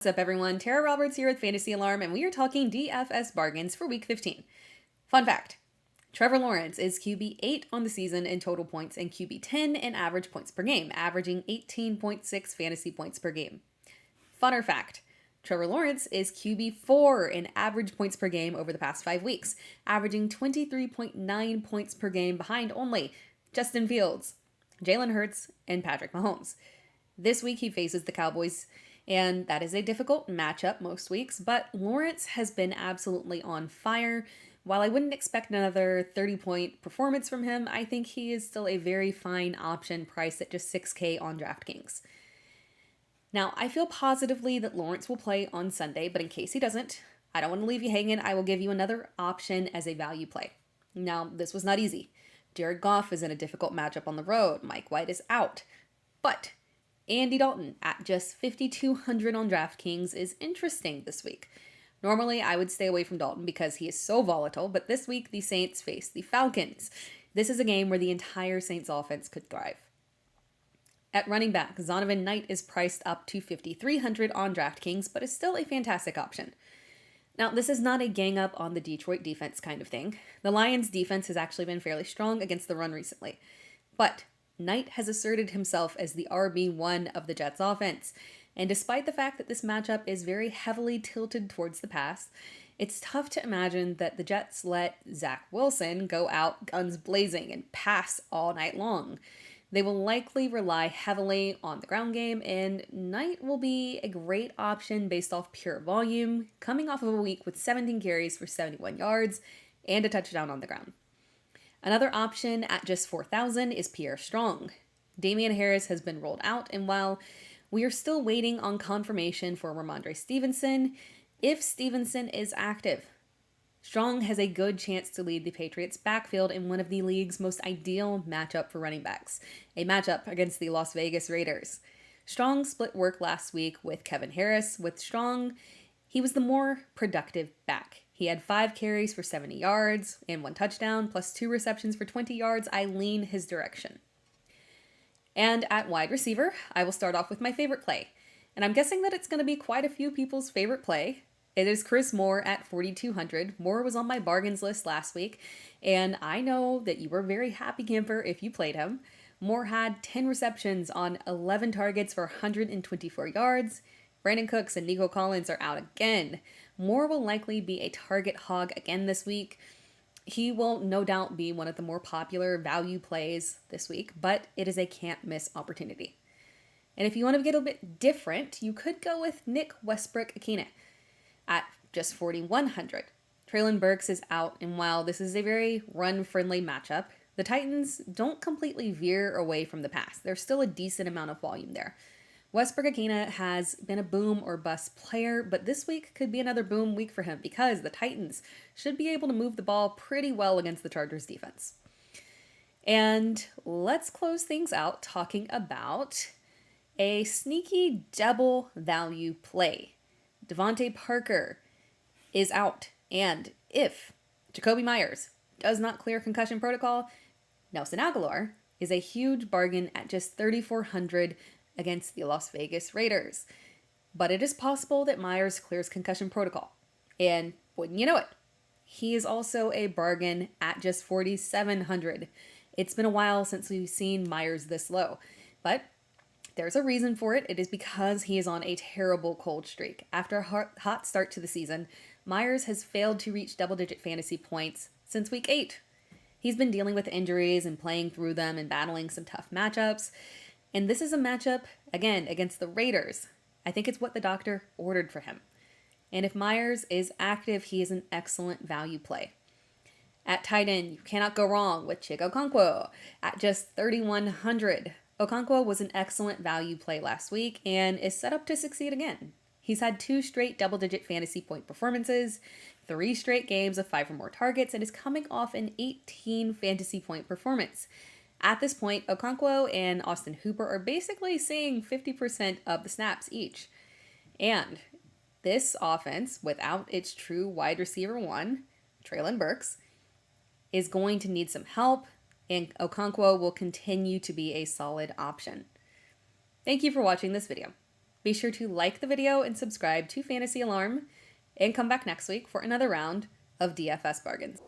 What's up everyone, Tera Roberts here with Fantasy Alarm, and we are talking DFS bargains for Week 15. Fun fact, Trevor Lawrence is QB 8 on the season in total points and QB 10 in average points per game, averaging 18.6 fantasy points per game. Funner fact, Trevor Lawrence is QB 4 in average points per game over the past 5 weeks, averaging 23.9 points per game behind only Justin Fields, Jalen Hurts, and Patrick Mahomes. This week he faces the Cowboys, and that is a difficult matchup most weeks, but Lawrence has been absolutely on fire. While I wouldn't expect another 30-point performance from him, I think he is still a very fine option priced at just $6K on DraftKings. Now, I feel positively that Lawrence will play on Sunday, but in case he doesn't, I don't want to leave you hanging. I will give you another option as a value play. Now, this was not easy. Jared Goff is in a difficult matchup on the road. Mike White is out. But Andy Dalton at just 5,200 on DraftKings is interesting this week. Normally, I would stay away from Dalton because he is so volatile, but this week the Saints face the Falcons. This is a game where the entire Saints offense could thrive. At running back, Zonovan Knight is priced up to 5,300 on DraftKings, but is still a fantastic option. Now, this is not a gang up on the Detroit defense kind of thing. The Lions' defense has actually been fairly strong against the run recently, but Knight has asserted himself as the RB1 of the Jets offense, and despite the fact that this matchup is very heavily tilted towards the pass, it's tough to imagine that the Jets let Zach Wilson go out guns blazing and pass all night long. They will likely rely heavily on the ground game, and Knight will be a great option based off pure volume, coming off of a week with 17 carries for 71 yards and a touchdown on the ground. Another option at just 4,000 is Pierre Strong. Damian Harris has been rolled out, and while we are still waiting on confirmation for Ramondre Stevenson, if Stevenson is active, Strong has a good chance to lead the Patriots' backfield in one of the league's most ideal matchup for running backs, a matchup against the Las Vegas Raiders. Strong split work last week with Kevin Harris. With Strong, he was the more productive back. He had 5 carries for 70 yards and 1 touchdown, plus 2 receptions for 20 yards. I lean his direction. And at wide receiver, I will start off with my favorite play. And I'm guessing that it's going to be quite a few people's favorite play. It is Chris Moore at 4,200. Moore was on my bargains list last week, and I know that you were very happy camper if you played him. Moore had 10 receptions on 11 targets for 124 yards. Brandon Cooks and Nico Collins are out again. Moore will likely be a target hog again this week. He will no doubt be one of the more popular value plays this week, but it is a can't miss opportunity. And if you want to get a bit different, you could go with Nick Westbrook-Ihkine at just 4,100. Treylon Burks is out, and while this is a very run-friendly matchup, the Titans don't completely veer away from the pass. There's still a decent amount of volume there. Westbrook-Ihkine has been a boom or bust player, but this week could be another boom week for him because the Titans should be able to move the ball pretty well against the Chargers defense. And let's close things out talking about a sneaky double value play. Devontae Parker is out, and if Jakobi Meyers does not clear concussion protocol, Nelson Agholor is a huge bargain at just 3,400 against the Las Vegas Raiders. But it is possible that Meyers clears concussion protocol. And wouldn't you know it, he is also a bargain at just 4,700. It's been a while since we've seen Meyers this low, but there's a reason for it. It is because he is on a terrible cold streak. After a hot start to the season, Meyers has failed to reach double-digit fantasy points since week 8. He's been dealing with injuries and playing through them and battling some tough matchups. And this is a matchup, again, against the Raiders. I think it's what the doctor ordered for him. And if Meyers is active, he is an excellent value play. At tight end, you cannot go wrong with Chig Okonkwo at just 3,100. Okonkwo was an excellent value play last week and is set up to succeed again. He's had 2 straight double-digit fantasy point performances, 3 straight games of 5 or more targets, and is coming off an 18 fantasy point performance. At this point, Okonkwo and Austin Hooper are basically seeing 50% of the snaps each. And this offense, without its true wide receiver 1, Treylon Burks, is going to need some help, and Okonkwo will continue to be a solid option. Thank you for watching this video. Be sure to like the video and subscribe to Fantasy Alarm, and come back next week for another round of DFS bargains.